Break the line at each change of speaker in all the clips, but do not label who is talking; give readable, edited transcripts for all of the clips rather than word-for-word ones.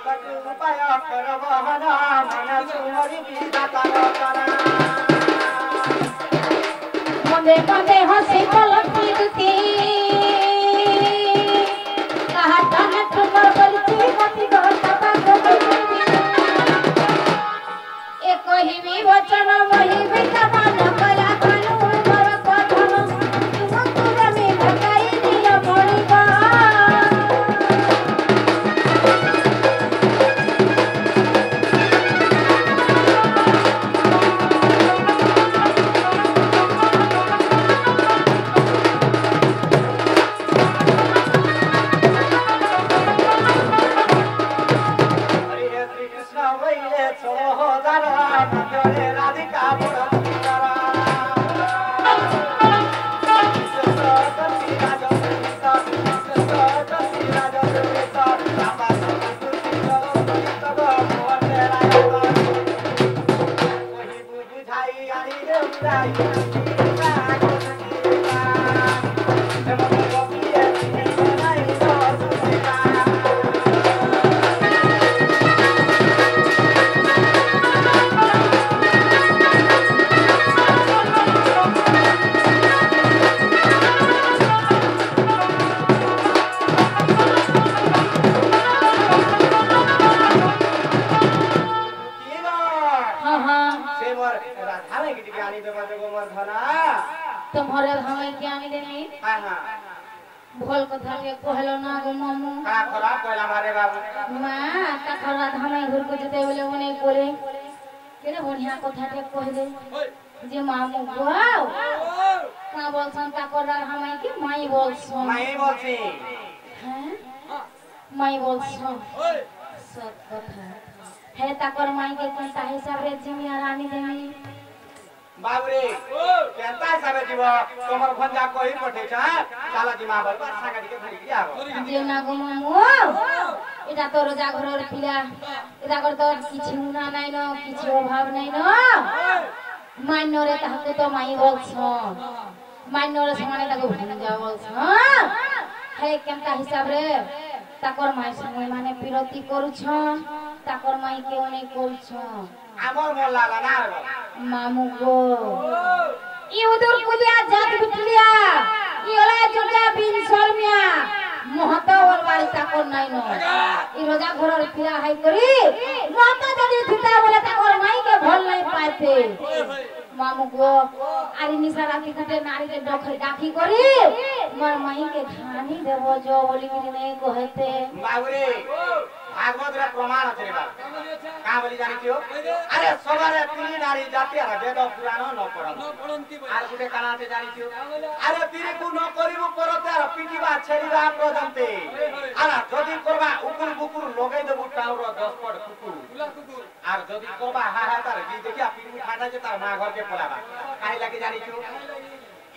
उपाय करबहन मन सुमरी विधाता रचना
मने मने हंसी पलकी दुती कहा तने तुमर बलची मति गहता गबली एक ही भी वचन वही विधान कया कानु मोर कथन तुम तुरे में भकाई दिया मोरिबा तुम्हारे हमें क्या नहीं देनी
हां हां
भोल कथा के कहलो ना गो मामू
का खराब कहला मारे बाबू
मां का खराब हमें घर को जते बोले ओने कोले केने बढ़िया कथा के कहले जे मामू गो का बोलसन का करला हमें के माई बोलसन हैं माई बोलसन सब कथा है ताकर माई के कोनता हिसाब रे जिमिया रानी देनी
बाबरे केनता हिसाबे जीव तोमर भंजा कोही पठे छ चाला जी मां बरबाद सागा दिके धरि के आबो
जे ना गो मामू एटा तो रोजा घरर पिला एटा कर तो किछि उना नाइ न किछि अभाव नाइ न मान्यरे ताको तो माई बोलछ मान्यरे समाने ताको भंजा बोलछ हे केनता हिसाब रे ताकर माई समय माने पिरती करूछ ताकर माई के ओने करूछ
आमर मोल लाला ना रे
मामू गो ई उदुर कुलिया जात बिटलिया ई ओला जुटा बिन शर्मिया महता वलवाल ताको नाइ न ई रोजा घरर पिला हाई करी महता जदी थिता बोले ताकर माई के भल नाइ पाते मामू गो आरी निसा राती कटे नारी के डोखर डाकी करी मोर माई के खानी देबो जो बोली कि नहीं कहते
बाबरे भागवत रे प्रमाण अछि रे बाबू का बोली जानि छियो अरे सबरे तीन नारी जाति आ वेद पुराण न पढन आर गुटे काना से जानि छियो अरे तीरी को न करिबो करते आ पिटिबा छेड़िबा प्रजंते आरा जदी करबा उकुर बुकुर लगाइ देबो टाउर 10 पट कुकुर आर जदी करबा हा हा तार जी देखिया पिटु ठाडा जे तार मा घर के पलाबा काहे लागि जानि छियो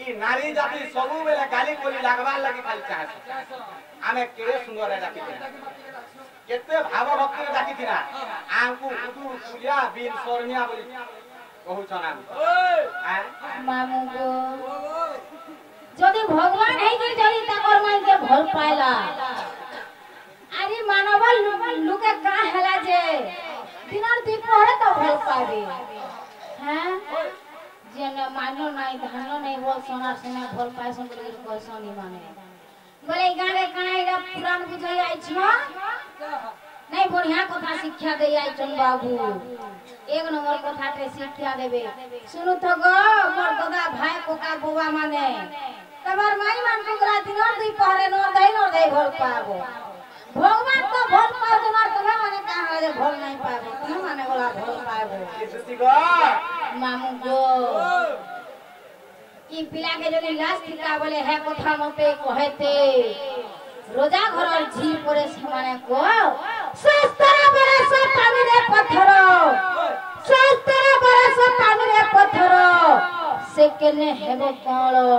ई नारी जाति सबु बेले गाली कोली लागबा लागि खाली चाहछ आमे केरे सुंदर है जाति केते भाव भक्ति जाति थिना आंकु उदु कुलिया बिन शर्मिया बोली कहू छना
मामू गो जदी भगवान है कि जदी ताकर माई के भल पाइला अरे मानव लुके का हला जे दिनर दिपहरे तो भल पाबे हैं जेने मानो नहीं धानो नहीं बोल सोना सोना भल पाए सुन के कहसनी माने बोले गारे काइरा पुराण बुझाई आइ छ नहीं बढ़िया कथा शिक्षा दे आइ छन बाबू एक नंबर कथा के शिक्षा देबे सुनु तो गो मोर दादा भाई कोका बुआ माने तमर माई मान को दिन दुई पहरे न दे भल पाबो भगवान तो भल पाओ तुम्हार तुम्हें माने कहां जे भल नहीं पाबो तुम्हें माने बोला भल पाबो
किसती गो
मामू गो ई पिला के जने लास्ट थिका बोले है कथा मते कहते रोजा घरर झील परे समाने को सस्तरा बरस पानी रे पत्थर सस्तरा बरस पानी रे पत्थर से केने हेबो कालो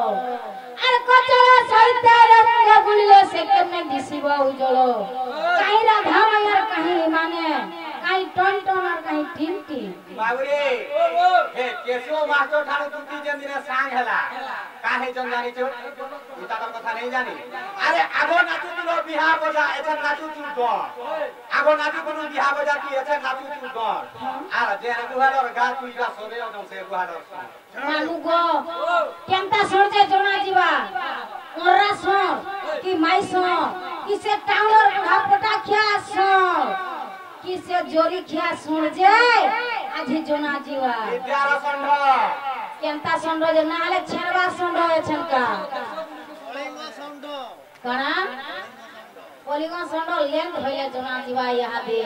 अरे कचरा सहित रंग गुलिले से केने दिसिबो उजलो काई राधा मायर कहीं माने काई टन टन और कहीं टिन टिन
बाबूरे हे केशव मास्टर ठानु तुती जे दिने सांग हला काहे जन जानि छु उता कथा नहीं जानी अरे आगो नाचु तुलो बिहा बजा एछन नाचु तु दो আগো নাতি কোনো বিহা বজাতি আছে নাতু তু গর আর যে গুহালর গা তুইরা সবে ওদম সে গুহালর
মানু গো কেনতা সরজে জনা জিবা ওরা সর কি মাই সর কি সে টাউনর বুড়া পটা খিয়া সর কি সে জরি খিয়া সরজে আজি জনা জিবা
বিদ্যার সন্ড
কেনতা সন্ড যে নালে ছেড়বা সন্ড এছনকা কানা পলিগো সন্ড লেন্দ হইলে জনা জিবা ইহা দে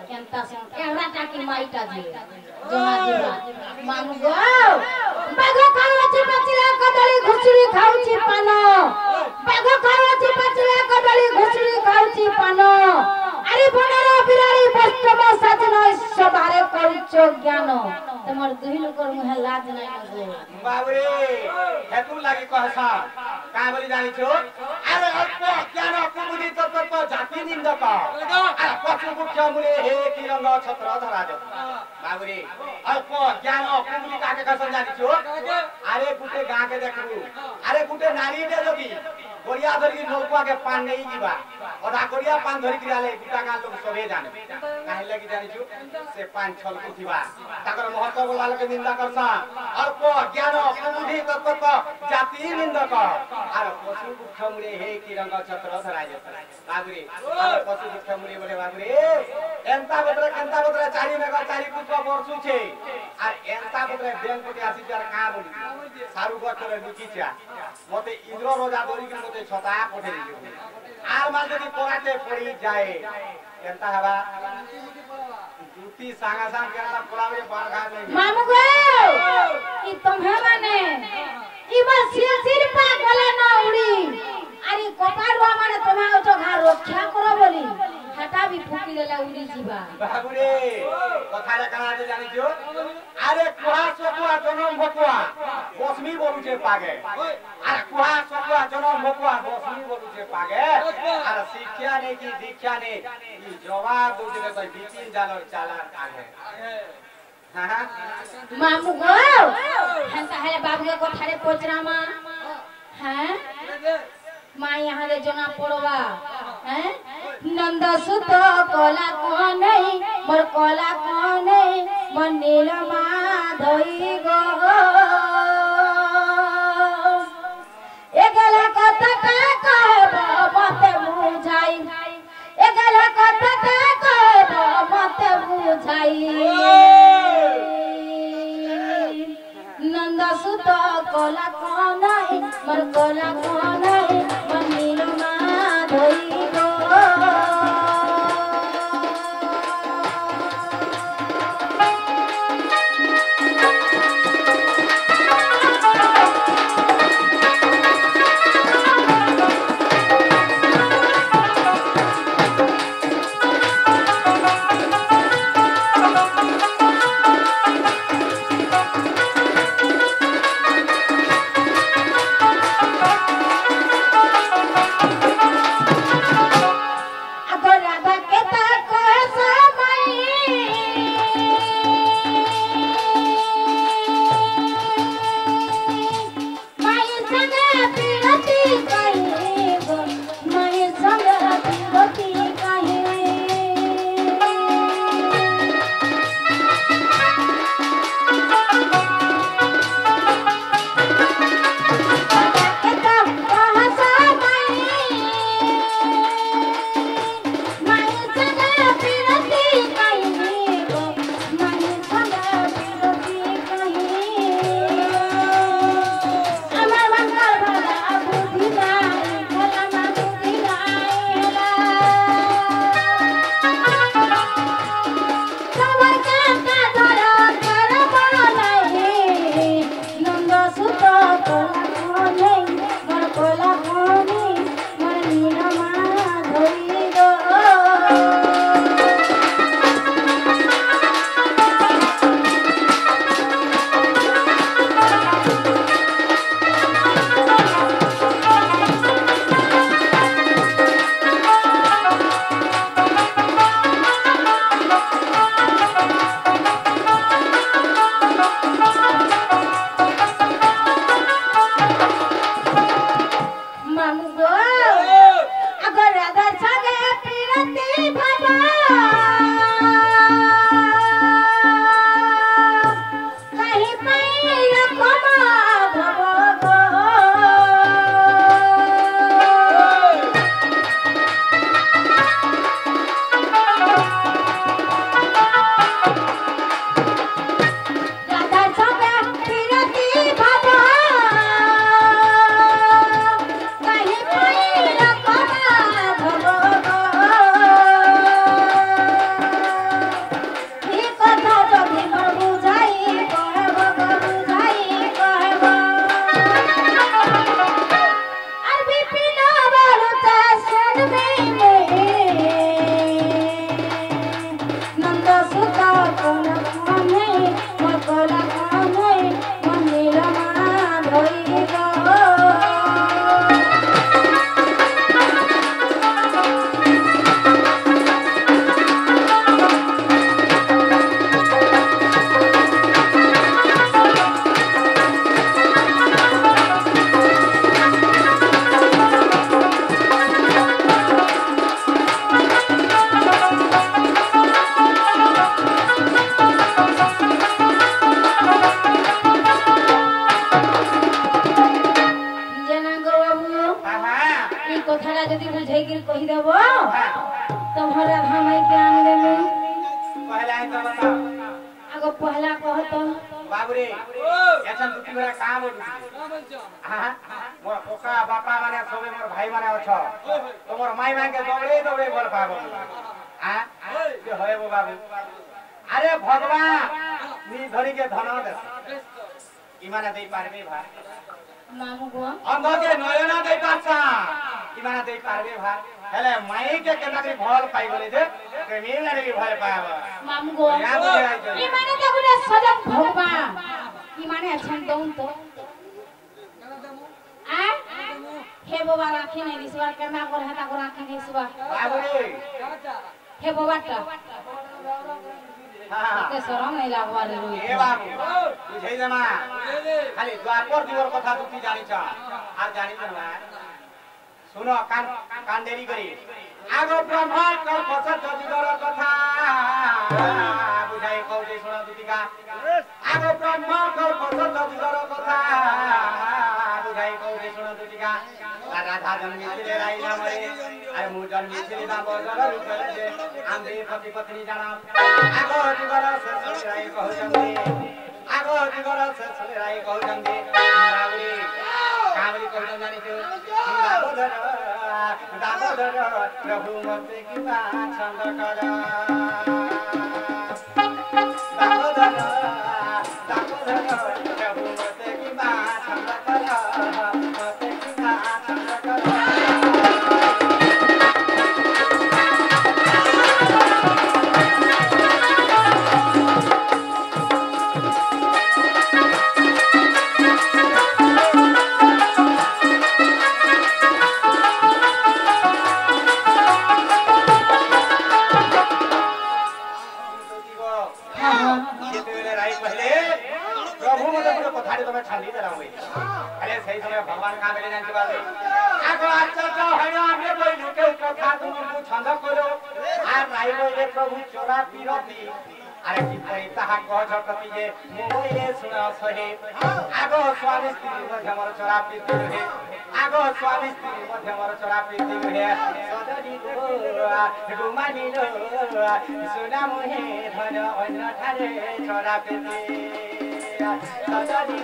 কেনতা সন্ড এহরা টাকি মাইটা যে জনা জিবা মানু গো বাঘ খাওয়াছি পাচিলা কদলি ঘুষুরি খাউছি পান বাঘ খাওয়াছি পাচিলা কদলি ঘুষুরি খাউছি পান আরে বড়রা বিরাড়ি বস্তব সাজন সবারে করছ জ্ঞান তোমার দুই লোকর মুহে লাজ নাই গো
বাবরে হেতু লাগি কহসা কা বলি জানিছো আরে অল্প জ্ঞান কুবুদ্ধি তত্ত্ব জাতি নিন্দক আর পশু মুখ্য মুলে হে কি রঙ্গ ছত্র ধরা যত বাবরে অল্প জ্ঞান কুবুদ্ধি কাকে কহসা জানিছো আরে গুটে গাঁকে দেখু আরে গুটে নারীতে যদি গড়িয়া ধরি নলকুয়াকে পান নেই দিবা ওটা গড়িয়া পান ধরি কিরালে গুটা গাঁ লোক সবে জানে কাহে লাগি জানিছো সে পান ছলকু থিবা তাকর মহত্ব বলা লোকে নিন্দা করছা অল্প জ্ঞান কুবুদ্ধি তত্ত্ব জাতি নিন্দক আর পশু মুখ্য মুলে হে কি রঙ্গ ছত্র ধরা যত বাবরে আর পশু মুখ্য মুলে বলে বাবরে এন্তা বদরে চারি মেঘ চারি পুষ্প বর্ষুছে আর এন্তা বদরে বেং কোটি আসি যার কা বলি সারু গছরে লুকিছা মতে ইন্দ্র রোজা ধরি কি মতে ছটা পঠে দিও আর মাল যদি পড়াতে পড়ি যায় এন্তা হবা জুতি সাঙ্গা সাঙ্গ কেনতা পড়াবে বার খা নাই
মামু গো কি তোমহে মানে ইবা সির পা গলে না উড়ি আরে কপাড়ুয়া মানে তোমা ওটো ঘা রক্ষা করো বলি হাটা বি ফুকি দেলা উড়ি জিবা
বাবুরে কথাটা কানা আছে জানিছো আরে কুহা সকুয়া জনম ভকুয়া বসমি বলুছে পাগে আর কুহা সকুয়া জনম ভকুয়া বসমি বলুছে পাগে আর শিক্ষা নেই কি দীক্ষা নেই কি জবাব দউছে কই বিচিন জালর চালার আগে
মামু গো হেনতা হেলে বাবুকে কথারে পচরামা হ্যাঁ মা यहाँ रे जना पड़वा हैं नंद सुत कोला कोनै मोर कोला कोनै मन नीलमा धोई गो एगला कथा कहब मते बुझाई एगला कथा कहब मते बुझाई नंद सुत कोला कोनै मोर कोला कोनै
बाबुरे एछन दुटी बेला काम हो हां मोर कोका बापा माने सबे मोर भाई माने अछ तो मोर माई माई के दौड़े दौड़े बोल पाबो हां के होय बो बाबू अरे भगवान नी धरी के धन दे इमाना देई पारबे भा
मामू गो
अंध के नयना देई पाछा इमाना देई पारबे भा हेले माई के केना के भल पाई गले जे प्रेमी लागे के भल पाबा
मामू गो इमाने तो गुडा सदम भगवान इमाने अछन दउन तो आ हे बाबा राखी नहीं दिसवा केना कर हेता को राखी नहीं दिसवा
बाबू रे
हे बाबा टा
हां
के शरम नहीं लागवा रे रोई
ए बाबू बुझै जमा खाली द्वापर दिवर कथा दुती जानि छ आ जानि न बा सुनो कांडेरी करी आगो ब्रह्मा कर फसत जदिगर कथा बुझाई कौजे सुनो दुतिका आगो ब्रह्मा कर फसत जदिगर कथा बुझाई कौजे सुनो दुतिका राधा जन्मी छिले राई ना मरे अरे मु जन्मी छिले ना बगर रुपले जे आम्बे पति पत्नी जाना आगो दिगर से सुने राई कहु जंदे आगो दिगर से सुने राई कहु जंदे बाबुरी कामरी कहु जानि थियो दामोदर प्रभु मते की छंद कर दामोदर प्रभु मते की छंद कर मते की छंद कर छाली देला होई अरे सही समय भगवान का बेले जानते बाबू आगो आचर्य हयो हमरे बोलू के कथा तुम छंद करो आ राई बोले प्रभु चोरा पीरती अरे की पैता कह झटती जे मोबाइले सुना सहे आगो स्वामी स्त्री मध्य मोर चोरा पीरती रहे आगो स्वामी स्त्री मध्य मोर चोरा पीरती रहे सदरी गो गुमानी लो सुना मोहे धन अन्य ठारे चोरा पीरती सदरी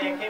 लेखे